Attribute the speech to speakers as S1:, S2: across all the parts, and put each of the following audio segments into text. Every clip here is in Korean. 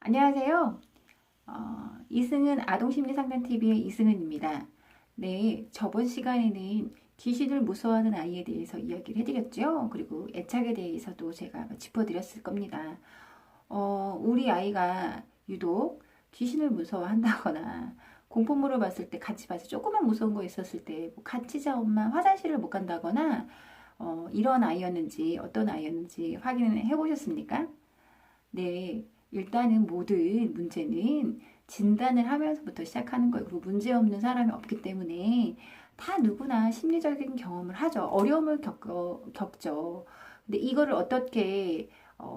S1: 안녕하세요. 이승은 아동심리상담TV의 이승은입니다. 네, 저번 시간에는 귀신을 무서워하는 아이에 대해서 이야기를 해드렸죠. 그리고 애착에 대해서도 제가 짚어드렸을 겁니다. 우리 아이가 유독 귀신을 무서워한다거나 공포물을 봤을 때 같이 봐서 조금만 무서운 거 있었을 때뭐 같이 자 엄마 화장실을 못 간다거나 이런 아이였는지 어떤 아이였는지 확인을 해보셨습니까? 네, 일단은 모든 문제는 진단을 하면서부터 시작하는 거예요. 그리고 문제 없는 사람이 없기 때문에 다 누구나 심리적인 경험을 하죠. 어려움을 겪죠. 근데 이거를 어떻게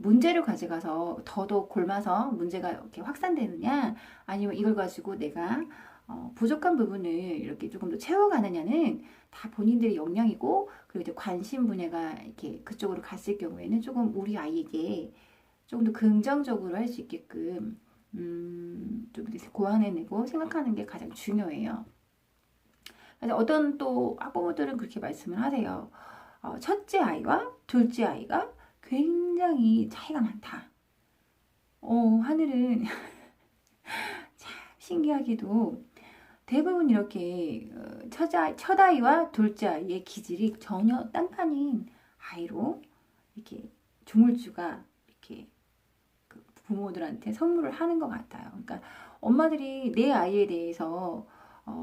S1: 문제를 가져가서 더더욱 골마서 문제가 이렇게 확산되느냐, 아니면 이걸 가지고 내가 부족한 부분을 이렇게 조금 더 채워가느냐는 다 본인들의 역량이고, 그리고 이제 관심 분야가 이렇게 그쪽으로 갔을 경우에는 조금 우리 아이에게 조금 더 긍정적으로 할 수 있게끔 좀 고안해내고 생각하는 게 가장 중요해요. 그래서 어떤 또 학부모들은 그렇게 말씀을 하세요. 첫째 아이와 둘째 아이가 굉장히 차이가 많다. 하늘은 참 신기하게도 대부분 이렇게 첫 아이와 둘째 아이의 기질이 전혀 딴판인 아이로 이렇게 조물주가 이렇게 부모들한테 선물을 하는 것 같아요. 그러니까 엄마들이 내 아이에 대해서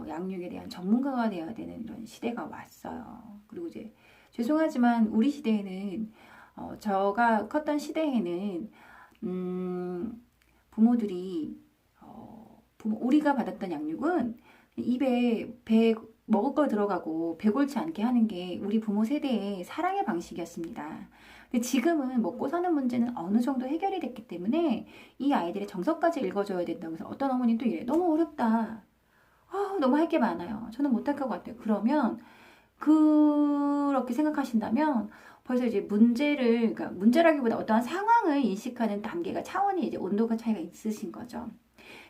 S1: 양육에 대한 전문가가 되어야 되는 이런 시대가 왔어요. 그리고 이제 죄송하지만 우리 시대에는 저가 컸던 시대에는 부모들이 우리가 받았던 양육은 입에 배 먹을 거 들어가고 배 골치 않게 하는 게 우리 부모 세대의 사랑의 방식이었습니다. 근데 지금은 먹고 사는 문제는 어느 정도 해결이 됐기 때문에 이 아이들의 정서까지 읽어줘야 된다고 해서 어떤 어머니는 또 이래. 너무 어렵다. 너무 할 게 많아요. 저는 못할 것 같아요. 그러면 그렇게 생각하신다면 벌써 이제 그러니까 문제라기보다 어떠한 상황을 인식하는 단계가 차원이 이제 온도가 차이가 있으신 거죠.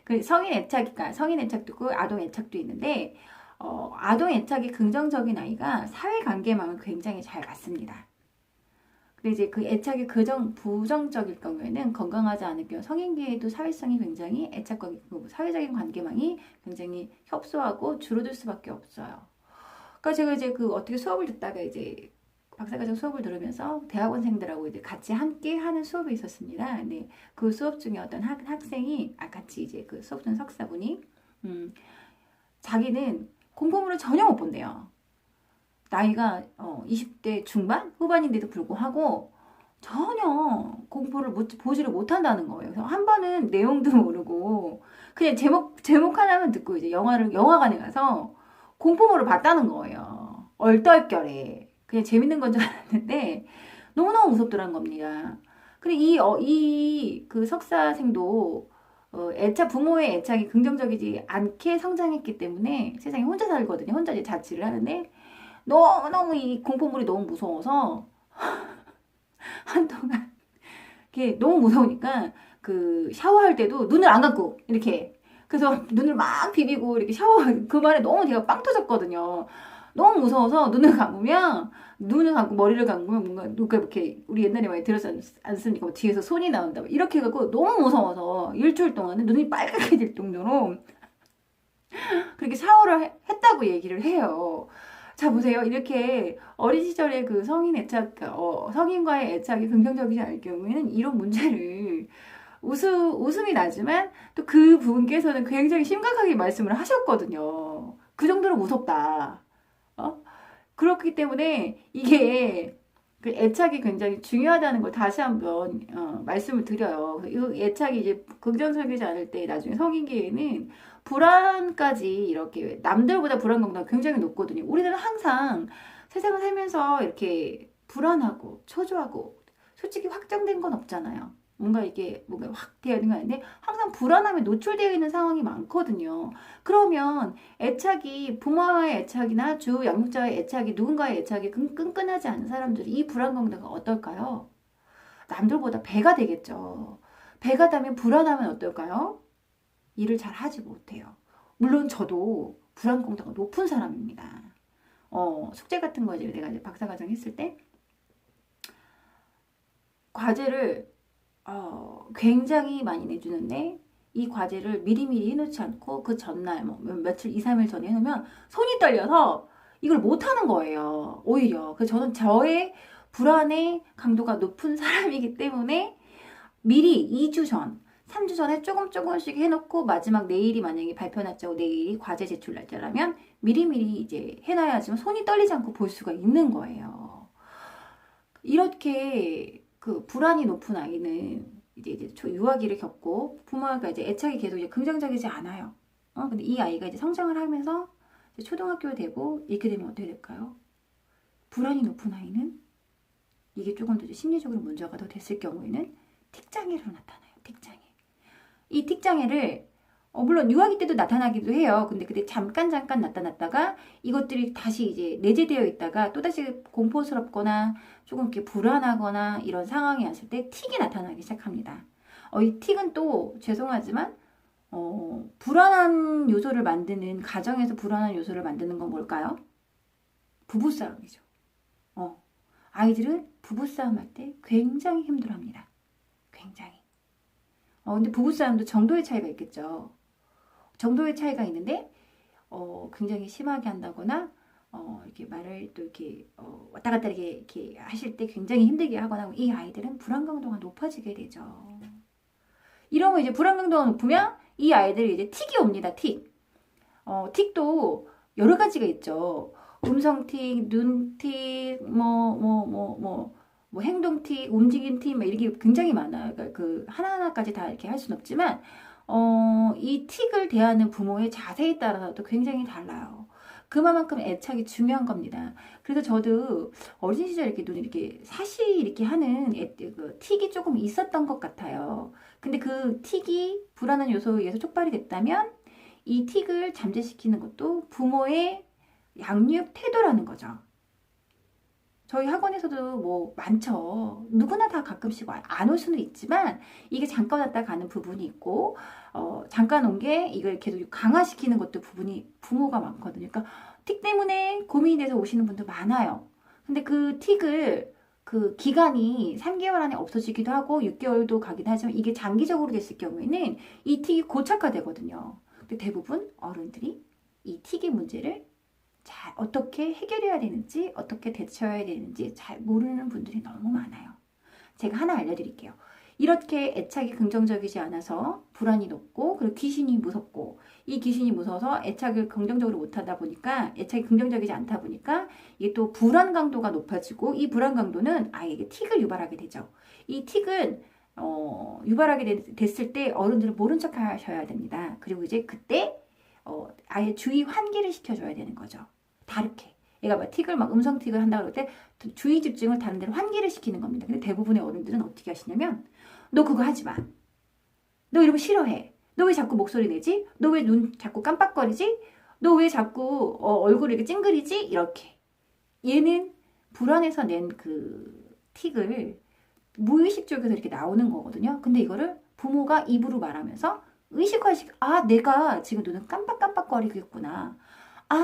S1: 그 성인 애착도 있고 아동 애착도 있는데 아동 애착이 긍정적인 아이가 사회관계망을 굉장히 잘 갖습니다. 근데 이제 그 애착이 부정적일 경우에는 건강하지 않을 경우 성인기에도 사회성이 굉장히 사회적인 관계망이 굉장히 협소하고 줄어들 수밖에 없어요. 그러니까 제가 이제 어떻게 수업을 듣다가 이제 박사과정 수업을 들으면서 대학원생들하고 이제 같이 함께 하는 수업이 있었습니다. 근데 그 수업 중에 어떤 학생이 같이 이제 그 수업 중 석사분이 자기는 공포물을 전혀 못 본대요. 나이가 20대 중반? 후반인데도 불구하고 전혀 공부를 보지를 못한다는 거예요. 그래서 한 번은 내용도 모르고 그냥 제목 하나만 듣고 이제 영화관에 가서 공포물을 봤다는 거예요. 얼떨결에. 그냥 재밌는 건 줄 알았는데 너무너무 무섭더란 겁니다. 근데 그 석사생도 부모의 애착이 긍정적이지 않게 성장했기 때문에 세상에 혼자 살거든요. 혼자 이제 자취를 하는데 너무너무 이 공포물이 너무 무서워서 한동안 이게 너무 무서우니까 그 샤워할 때도 눈을 안 감고 이렇게 그래서 눈을 막 비비고 이렇게 그 말에 너무 제가 빵 터졌거든요. 너무 무서워서 눈을 감고 머리를 감으면 뭔가 누가 이렇게 우리 옛날에 많이 들었지 않습니까? 뭐 뒤에서 손이 나온다 이렇게 해갖고 너무 무서워서 일주일 동안은 눈이 빨갛게 될 정도로 그렇게 샤워를 했다고 얘기를 해요. 자, 보세요. 이렇게 어린 시절에 그 성인과의 애착이 긍정적이지 않을 경우에는 이런 문제를 웃음이 나지만 또 그 부분께서는 굉장히 심각하게 말씀을 하셨거든요. 그 정도로 무섭다. 그렇기 때문에 이게 그 애착이 굉장히 중요하다는 걸 다시 한번 말씀을 드려요. 이 애착이 이제 긍정적이지 않을 때 나중에 성인기에는 불안까지 이렇게 남들보다 불안 강도가 굉장히 높거든요. 우리는 항상 세상을 살면서 이렇게 불안하고 초조하고 솔직히 확정된 건 없잖아요. 뭔가 확 되어 있는 거 아닌데 항상 불안함에 노출되어 있는 상황이 많거든요. 그러면 부모와의 애착이나 주 양육자의 애착이 누군가의 애착이 끈끈하지 않은 사람들이 이 불안 강도가 어떨까요? 남들보다 배가 되겠죠. 배가 되면 불안하면 어떨까요? 일을 잘 하지 못해요. 물론 저도 불안 강도가 높은 사람입니다. 숙제 같은 거 내가 이제 박사과정 했을 때 과제를 굉장히 많이 내주는데 이 과제를 미리미리 해놓지 않고 그 전날 뭐 며칠 2, 3일 전에 해놓으면 손이 떨려서 이걸 못하는 거예요. 오히려. 그래서 저는 저의 불안의 강도가 높은 사람이기 때문에 미리 2주 전, 3주 전에 조금씩 해놓고 마지막 내일이 만약에 발표 날짜고 내일이 과제 제출 날짜라면 미리미리 이제 해놔야지만 손이 떨리지 않고 볼 수가 있는 거예요. 이렇게 그 불안이 높은 아이는 이제 유아기를 겪고 부모가 이제 애착이 계속 이제 긍정적이지 않아요. 근데 이 아이가 이제 성장을 하면서 이제 초등학교 되고 이렇게 되면 어떻게 될까요? 불안이 높은 아이는 이게 조금 더 심리적으로 문제가 더 됐을 경우에는 틱장애로 나타나요. 틱장애. 이 틱장애를 물론 유아기 때도 나타나기도 해요. 근데 그때 잠깐 나타났다가 이것들이 다시 이제 내재되어 있다가 또다시 공포스럽거나 조금 이렇게 불안하거나 이런 상황이 왔을 때 틱이 나타나기 시작합니다. 이 틱은 또 죄송하지만 불안한 요소를 만드는 가정에서 불안한 요소를 만드는 건 뭘까요? 부부싸움이죠. 아이들은 부부싸움 할 때 굉장히 힘들어합니다. 굉장히. 근데 부부싸움도 정도의 차이가 있겠죠. 정도의 차이가 있는데 굉장히 심하게 한다거나 이렇게 말을 또 이렇게 왔다 갔다 이렇게 하실 때 굉장히 힘들게 하거나 이 아이들은 불안 강도가 높아지게 되죠. 이러면 이제 불안 강도가 높으면 이 아이들이 이제 틱이 옵니다. 틱. 틱도 여러 가지가 있죠. 음성 틱, 눈 틱, 뭐 행동 틱, 움직임 틱, 막 이렇게 굉장히 많아요. 그러니까 그 하나하나까지 다 이렇게 할 수는 없지만, 이 틱을 대하는 부모의 자세에 따라서도 굉장히 달라요. 그만큼 애착이 중요한 겁니다. 그래서 저도 어린 시절 이렇게 눈을 이렇게 사시 이렇게 하는 그 틱이 조금 있었던 것 같아요. 근데 그 틱이 불안한 요소에 의해서 촉발이 됐다면, 이 틱을 잠재시키는 것도 부모의 양육 태도라는 거죠. 저희 학원에서도 뭐 많죠. 누구나 다 가끔씩 안 올 수는 있지만 이게 잠깐 왔다 가는 부분이 있고 잠깐 온 게 이걸 계속 강화시키는 것도 부분이 부모가 많거든요. 그러니까 틱 때문에 고민이 돼서 오시는 분도 많아요. 근데 그 틱을 그 기간이 3개월 안에 없어지기도 하고 6개월도 가기도 하지만 이게 장기적으로 됐을 경우에는 이 틱이 고착화되거든요. 근데 대부분 어른들이 이 틱의 문제를 잘 어떻게 해결해야 되는지 어떻게 대처해야 되는지 잘 모르는 분들이 너무 많아요. 제가 하나 알려드릴게요. 이렇게 애착이 긍정적이지 않아서 불안이 높고 그리고 귀신이 무섭고 이 귀신이 무서워서 애착을 긍정적으로 못하다 보니까 애착이 긍정적이지 않다 보니까 이게 또 불안 강도가 높아지고 이 불안 강도는 아이에게 틱을 유발하게 되죠. 이 틱은 유발하게 됐을 때 어른들은 모른 척 하셔야 됩니다. 그리고 이제 그때 아예 주의 환기를 시켜줘야 되는 거죠. 다르게. 얘가 막 틱을 막 음성 틱을 한다고 그럴 때 주의 집중을 다른 데로 환기를 시키는 겁니다. 근데 대부분의 어른들은 어떻게 하시냐면 너 그거 하지 마. 너 이런 거 싫어해. 너 왜 자꾸 목소리 내지? 너 왜 눈 자꾸 깜빡거리지? 너 왜 자꾸 얼굴을 이렇게 찡그리지? 이렇게. 얘는 불안해서 낸 그 틱을 무의식 쪽에서 이렇게 나오는 거거든요. 근데 이거를 부모가 입으로 말하면서 의식화식, 내가 지금 눈을 깜빡깜빡거리겠구나.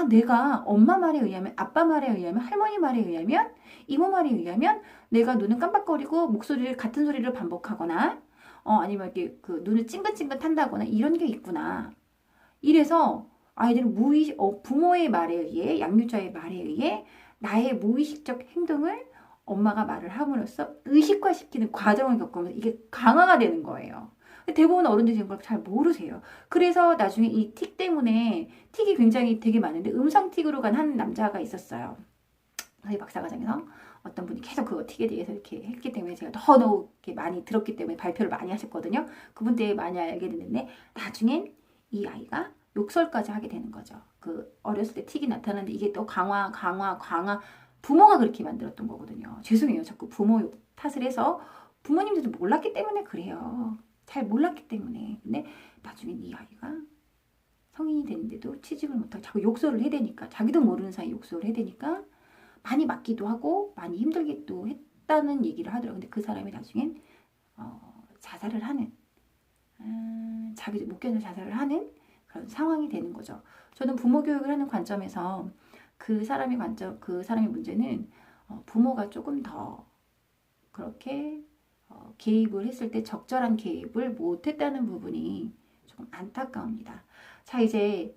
S1: 내가 엄마 말에 의하면, 아빠 말에 의하면, 할머니 말에 의하면, 이모 말에 의하면, 내가 눈을 깜빡거리고 목소리를, 같은 소리를 반복하거나, 아니면 이렇게 그 눈을 찡긋찡긋 한다거나, 이런 게 있구나. 이래서 아이들은 부모의 말에 의해, 양육자의 말에 의해, 나의 무의식적 행동을 엄마가 말을 함으로써 의식화시키는 과정을 겪으면서 이게 강화가 되는 거예요. 대부분 어른들이 이런 걸 잘 모르세요. 그래서 나중에 이 틱 때문에 틱이 굉장히 되게 많은데 음성 틱으로 간 한 남자가 있었어요. 저희 박사과정에서 어떤 분이 계속 그거 틱에 대해서 이렇게 했기 때문에 제가 더더욱 이렇게 많이 들었기 때문에 발표를 많이 하셨거든요. 그분 때문에 많이 알게 됐는데 나중엔 이 아이가 욕설까지 하게 되는 거죠. 그 어렸을 때 틱이 나타나는데 이게 또 강화 부모가 그렇게 만들었던 거거든요. 죄송해요. 자꾸 부모 욕 탓을 해서 부모님들도 몰랐기 때문에 그래요. 잘 몰랐기 때문에. 근데 나중엔 이 아이가 성인이 됐는데도 취직을 못하고 자꾸 욕설을 해대니까 자기도 모르는 사이 욕설을 해대니까 많이 맞기도 하고 많이 힘들기도 했다는 얘기를 하더라고요. 근데 그 사람이 나중엔 자살을 하는 자기도 못 견뎌 자살을 하는 그런 상황이 되는 거죠. 저는 부모 교육을 하는 관점에서 그 사람의 문제는 부모가 조금 더 그렇게 개입을 했을 때 적절한 개입을 못했다는 부분이 조금 안타까웁니다. 자, 이제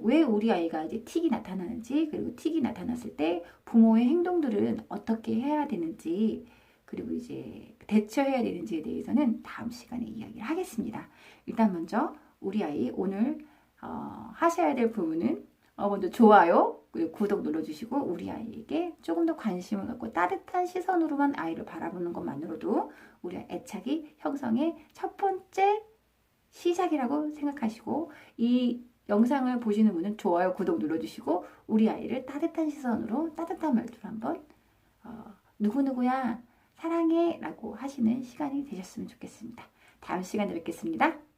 S1: 왜 우리 아이가 이제 틱이 나타나는지, 그리고 틱이 나타났을 때 부모의 행동들은 어떻게 해야 되는지, 그리고 이제 대처해야 되는지에 대해서는 다음 시간에 이야기를 하겠습니다. 일단 먼저 우리 아이 오늘 하셔야 될 부분은 먼저 좋아요, 그리고 구독 눌러주시고 우리 아이에게 조금 더 관심을 갖고 따뜻한 시선으로만 아이를 바라보는 것만으로도 우리 애착이 형성의 첫 번째 시작이라고 생각하시고, 이 영상을 보시는 분은 좋아요, 구독 눌러주시고 우리 아이를 따뜻한 시선으로 따뜻한 말투로 한번 누구누구야 사랑해 라고 하시는 시간이 되셨으면 좋겠습니다. 다음 시간에 뵙겠습니다.